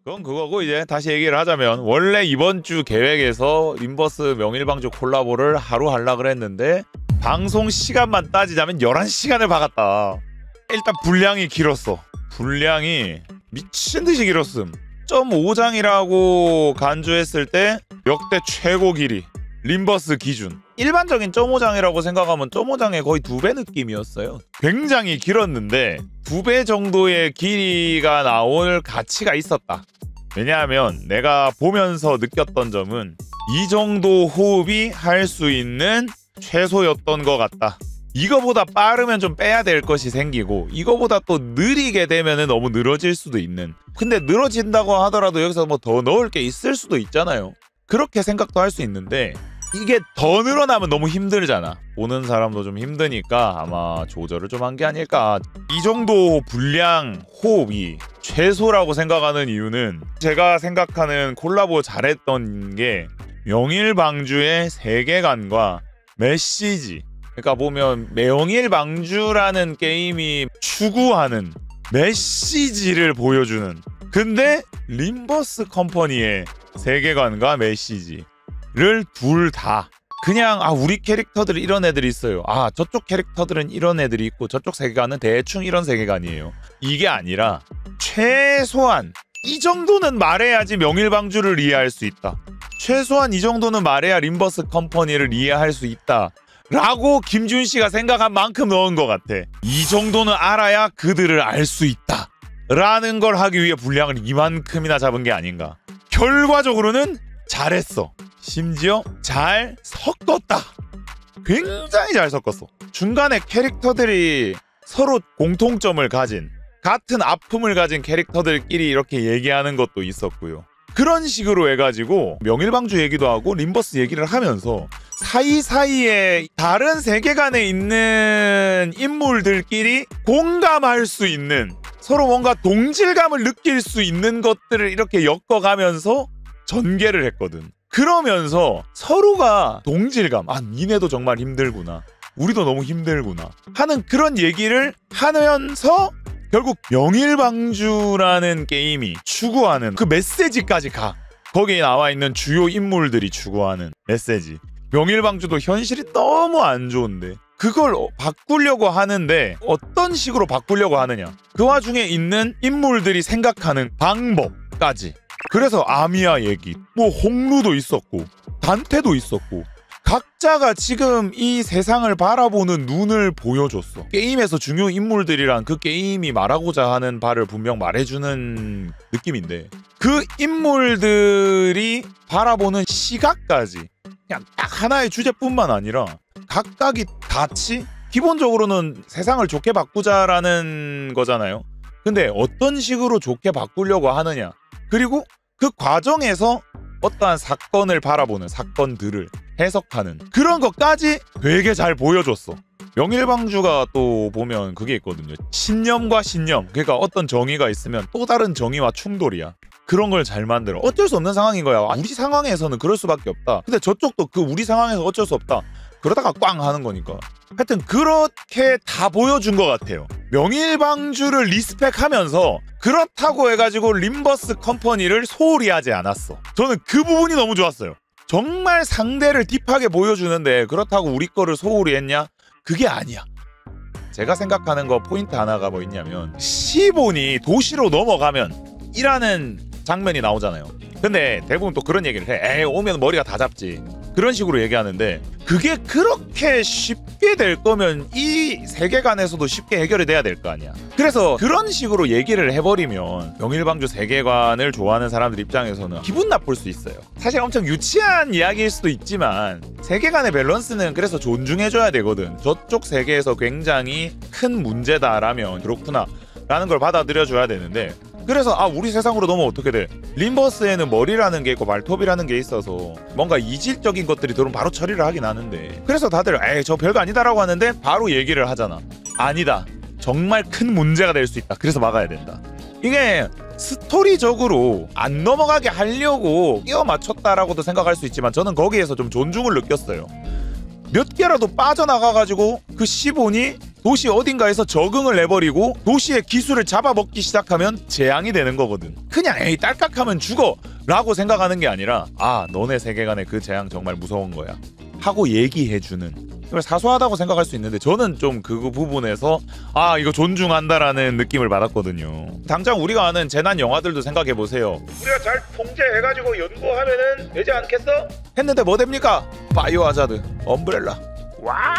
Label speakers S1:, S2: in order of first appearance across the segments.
S1: 그건 그거고, 이제 다시 얘기를 하자면 원래 이번 주 계획에서 림버스 명일방주 콜라보를 하루 하려고 그랬는데 방송 시간만 따지자면 11시간을 박았다. 일단 분량이 길었어. 분량이 미친듯이 길었음. 0.5장이라고 간주했을 때 역대 최고 길이, 림버스 기준. 일반적인 0.5장이라고 생각하면 0.5장의 거의 2배 느낌이었어요. 굉장히 길었는데 2배 정도의 길이가 나올 가치가 있었다. 왜냐하면 내가 보면서 느꼈던 점은 이 정도 호흡이 할 수 있는 최소였던 것 같다. 이거보다 빠르면 좀 빼야 될 것이 생기고, 이거보다 또 느리게 되면 너무 늘어질 수도 있는. 근데 늘어진다고 하더라도 여기서 뭐 더 넣을 게 있을 수도 있잖아요. 그렇게 생각도 할 수 있는데 이게 더 늘어나면 너무 힘들잖아. 보는 사람도 좀 힘드니까 아마 조절을 좀 한 게 아닐까. 이 정도 분량, 호흡이 최소라고 생각하는 이유는 제가 생각하는 콜라보 잘했던 게 명일방주의 세계관과 메시지. 그러니까 보면 명일방주라는 게임이 추구하는 메시지를 보여주는, 근데 림버스 컴퍼니의 세계관과 메시지를 둘 다 그냥 우리 캐릭터들이 이런 애들이 있어요, 저쪽 캐릭터들은 이런 애들이 있고 저쪽 세계관은 대충 이런 세계관이에요, 이게 아니라 최소한 이 정도는 말해야지 명일방주를 이해할 수 있다, 최소한 이 정도는 말해야 림버스 컴퍼니를 이해할 수 있다 라고 김준씨가 생각한 만큼 넣은 것 같아. 이 정도는 알아야 그들을 알 수 있다 라는 걸 하기 위해 분량을 이만큼이나 잡은 게 아닌가. 결과적으로는 잘했어. 심지어 잘 섞었다. 굉장히 잘 섞었어. 중간에 캐릭터들이 서로 공통점을 가진, 같은 아픔을 가진 캐릭터들끼리 이렇게 얘기하는 것도 있었고요. 그런 식으로 해가지고 명일방주 얘기도 하고 림버스 얘기를 하면서 사이사이에 다른 세계관에 있는 인물들끼리 공감할 수 있는, 서로 뭔가 동질감을 느낄 수 있는 것들을 이렇게 엮어가면서 전개를 했거든. 그러면서 서로가 동질감, 니네도 정말 힘들구나, 우리도 너무 힘들구나 하는 그런 얘기를 하면서 결국 명일방주라는 게임이 추구하는 그 메시지까지 가. 거기에 나와 있는 주요 인물들이 추구하는 메시지. 명일방주도 현실이 너무 안 좋은데 그걸 바꾸려고 하는데 어떤 식으로 바꾸려고 하느냐, 그 와중에 있는 인물들이 생각하는 방법까지. 그래서 아미야 얘기, 뭐 홍루도 있었고 단테도 있었고, 각자가 지금 이 세상을 바라보는 눈을 보여줬어. 게임에서 중요 인물들이란 그 게임이 말하고자 하는 바를 분명 말해주는 느낌인데, 그 인물들이 바라보는 시각까지 그냥 딱 하나의 주제뿐만 아니라 각각이 같이 기본적으로는 세상을 좋게 바꾸자라는 거잖아요. 근데 어떤 식으로 좋게 바꾸려고 하느냐, 그리고 그 과정에서 어떠한 사건을 바라보는, 사건들을 해석하는 그런 것까지 되게 잘 보여줬어. 명일방주가 또 보면 그게 있거든요. 신념과 신념. 그러니까 어떤 정의가 있으면 또 다른 정의와 충돌이야. 그런 걸 잘 만들어. 어쩔 수 없는 상황인 거야. 우리 상황에서는 그럴 수밖에 없다. 근데 저쪽도 그 우리 상황에서 어쩔 수 없다. 그러다가 꽝 하는 거니까. 하여튼 그렇게 다 보여준 것 같아요. 명일방주를 리스펙하면서 그렇다고 해가지고 림버스 컴퍼니를 소홀히 하지 않았어. 저는 그 부분이 너무 좋았어요. 정말 상대를 딥하게 보여주는데 그렇다고 우리 거를 소홀히 했냐? 그게 아니야. 제가 생각하는 거 포인트 하나가 뭐 있냐면, 시본이 도시로 넘어가면 이라는 장면이 나오잖아요. 근데 대부분 또 그런 얘기를 해. 에이, 오면 머리가 다 잡지. 그런 식으로 얘기하는데, 그게 그렇게 쉽게 될 거면 이 세계관에서도 쉽게 해결이 돼야 될 거 아니야. 그래서 그런 식으로 얘기를 해버리면 명일방주 세계관을 좋아하는 사람들 입장에서는 기분 나쁠 수 있어요. 사실 엄청 유치한 이야기일 수도 있지만 세계관의 밸런스는 그래서 존중해줘야 되거든. 저쪽 세계에서 굉장히 큰 문제다라면 그렇구나 라는 걸 받아들여줘야 되는데, 그래서 우리 세상으로 넘어면 어떻게 돼? 림버스에는 머리라는 게 있고 발톱이라는 게 있어서 뭔가 이질적인 것들이 들어오면 바로 처리를 하긴 하는데, 그래서 다들 에이 저 별거 아니다라고 하는데 바로 얘기를 하잖아. 아니다, 정말 큰 문제가 될 수 있다, 그래서 막아야 된다. 이게 스토리적으로 안 넘어가게 하려고 끼워 맞췄다라고도 생각할 수 있지만, 저는 거기에서 좀 존중을 느꼈어요. 몇 개라도 빠져나가가지고 그 시본이 도시 어딘가에서 적응을 해버리고 도시의 기술을 잡아먹기 시작하면 재앙이 되는 거거든. 그냥 에이 딸깍하면 죽어 라고 생각하는 게 아니라 아 너네 세계관의 그 재앙 정말 무서운 거야 하고 얘기해주는, 이걸 사소하다고 생각할 수 있는데 저는 좀 그 부분에서 아 이거 존중한다라는 느낌을 받았거든요. 당장 우리가 아는 재난 영화들도 생각해보세요. 우리가 잘 통제해가지고 연구하면은 되지 않겠어? 했는데 뭐 됩니까? 바이오 하자드, 엄브렐라, 와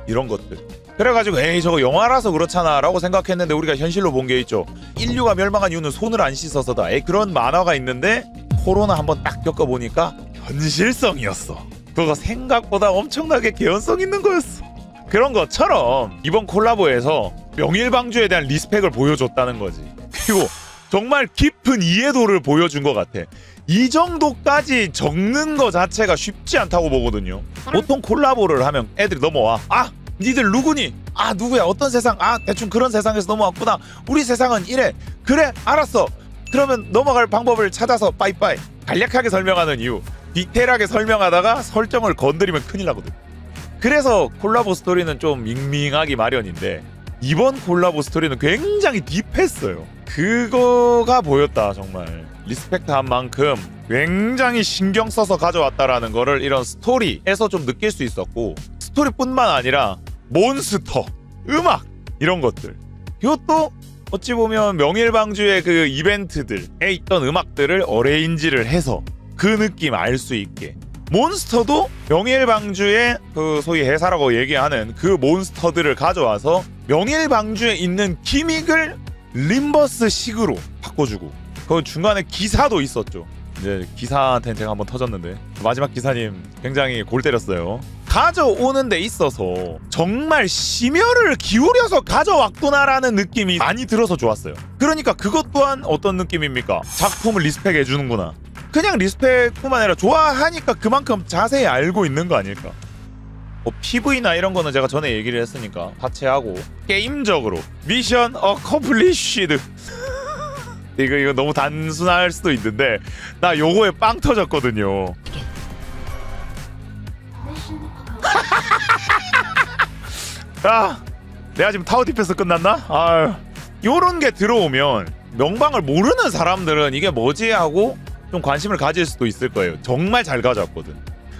S1: 이런 것들. 그래가지고 에이 저거 영화라서 그렇잖아 라고 생각했는데 우리가 현실로 본 게 있죠. 인류가 멸망한 이유는 손을 안 씻어서다. 에이 그런 만화가 있는데 코로나 한번 딱 겪어보니까 현실성이었어. 그거 생각보다 엄청나게 개연성 있는 거였어. 그런 것처럼 이번 콜라보에서 명일방주에 대한 리스펙을 보여줬다는 거지. 그리고 정말 깊은 이해도를 보여준 것 같아. 이 정도까지 적는 거 자체가 쉽지 않다고 보거든요. 보통 콜라보를 하면 애들이 넘어와. 아 니들 누구니? 아 누구야? 어떤 세상? 아 대충 그런 세상에서 넘어왔구나. 우리 세상은 이래. 그래 알았어. 그러면 넘어갈 방법을 찾아서 빠이빠이. 간략하게 설명하는 이유, 디테일하게 설명하다가 설정을 건드리면 큰일 나거든. 그래서 콜라보 스토리는 좀 밍밍하기 마련인데 이번 콜라보 스토리는 굉장히 딥했어요. 그거가 보였다. 정말 리스펙트한 만큼 굉장히 신경 써서 가져왔다라는 거를 이런 스토리에서 좀 느낄 수 있었고, 스토리뿐만 아니라 몬스터, 음악 이런 것들, 이것도 어찌 보면 명일방주의 그 이벤트들에 있던 음악들을 어레인지를 해서 그 느낌 알 수 있게, 몬스터도 명일방주의 그 소위 해사라고 얘기하는 그 몬스터들을 가져와서 명일방주에 있는 기믹을 림버스식으로 바꿔주고, 그 중간에 기사도 있었죠. 이제 기사한테는 제가 한번 터졌는데 마지막 기사님 굉장히 골 때렸어요. 가져오는 데 있어서 정말 심혈을 기울여서 가져왔구나라는 느낌이 많이 들어서 좋았어요. 그러니까 그것 또한 어떤 느낌입니까? 작품을 리스펙해 주는구나. 그냥 리스펙뿐만 아니라 좋아하니까 그만큼 자세히 알고 있는 거 아닐까. PV나 이런 거는 제가 전에 얘기를 했으니까 파체하고 게임적으로 미션 어컴플리시드 이거 너무 단순할 수도 있는데 나 요거에 빵 터졌거든요. 아, 내가 지금 타워 디펜스 끝났나? 아유, 요런 게 들어오면 명방을 모르는 사람들은 이게 뭐지 하고 좀 관심을 가질 수도 있을 거예요. 정말 잘 가져왔거든.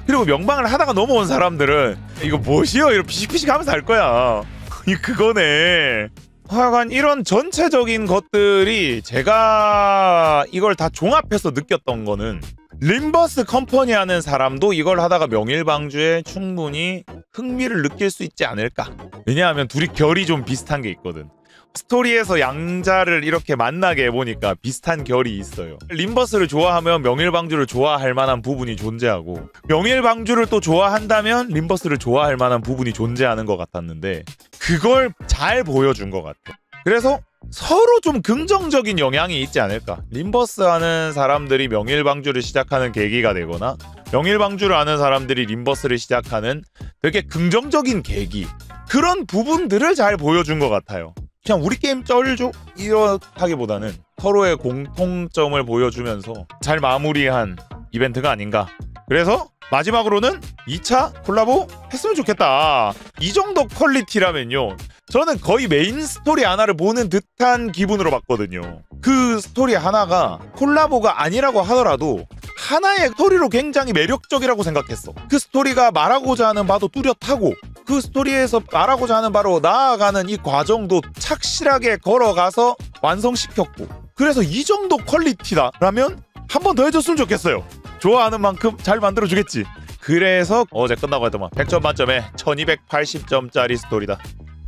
S1: 그리고 명방을 하다가 넘어온 사람들은 이거 뭐시여? 이렇게 피식피식 하면서 할 거야. 이 그거네. 하여간 이런 전체적인 것들이 제가 이걸 다 종합해서 느꼈던 거는 림버스 컴퍼니 하는 사람도 이걸 하다가 명일방주에 충분히 흥미를 느낄 수 있지 않을까. 왜냐하면 둘이 결이 좀 비슷한 게 있거든. 스토리에서 양자를 이렇게 만나게 해보니까 비슷한 결이 있어요. 림버스를 좋아하면 명일방주를 좋아할 만한 부분이 존재하고, 명일방주를 또 좋아한다면 림버스를 좋아할 만한 부분이 존재하는 것 같았는데 그걸 잘 보여준 것 같아. 그래서 서로 좀 긍정적인 영향이 있지 않을까. 림버스 하는 사람들이 명일방주를 시작하는 계기가 되거나 명일방주를 아는 사람들이 림버스를 시작하는 되게 긍정적인 계기, 그런 부분들을 잘 보여준 것 같아요. 그냥 우리 게임 쩔죠? 이렇다기보다는 서로의 공통점을 보여주면서 잘 마무리한 이벤트가 아닌가. 그래서 마지막으로는 2차 콜라보 했으면 좋겠다. 이 정도 퀄리티라면요, 저는 거의 메인 스토리 하나를 보는 듯한 기분으로 봤거든요. 그 스토리 하나가 콜라보가 아니라고 하더라도 하나의 스토리로 굉장히 매력적이라고 생각했어. 그 스토리가 말하고자 하는 바도 뚜렷하고, 그 스토리에서 말하고자 하는 바로 나아가는 이 과정도 착실하게 걸어가서 완성시켰고, 그래서 이 정도 퀄리티다라면 한 번 더 해줬으면 좋겠어요. 좋아하는 만큼 잘 만들어주겠지. 그래서 어제 끝나고 했더만 100점 만점에 1280점짜리 스토리다.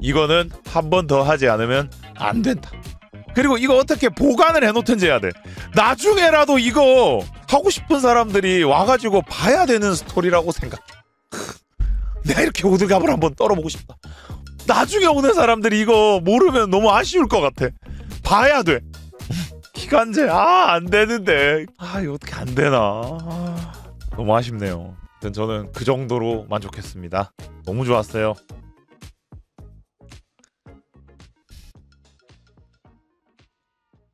S1: 이거는 한 번 더 하지 않으면 안 된다. 그리고 이거 어떻게 보관을 해놓든지 해야 돼. 나중에라도 이거 하고 싶은 사람들이 와가지고 봐야 되는 스토리라고 생각해. 내가 이렇게 호들갑을 한번 떨어보고 싶다. 나중에 오는 사람들이 이거 모르면 너무 아쉬울 것 같아. 봐야 돼. 기간제 안 되는데 이거 어떻게 안 되나. 너무 아쉽네요. 저는 그 정도로 만족했습니다. 너무 좋았어요.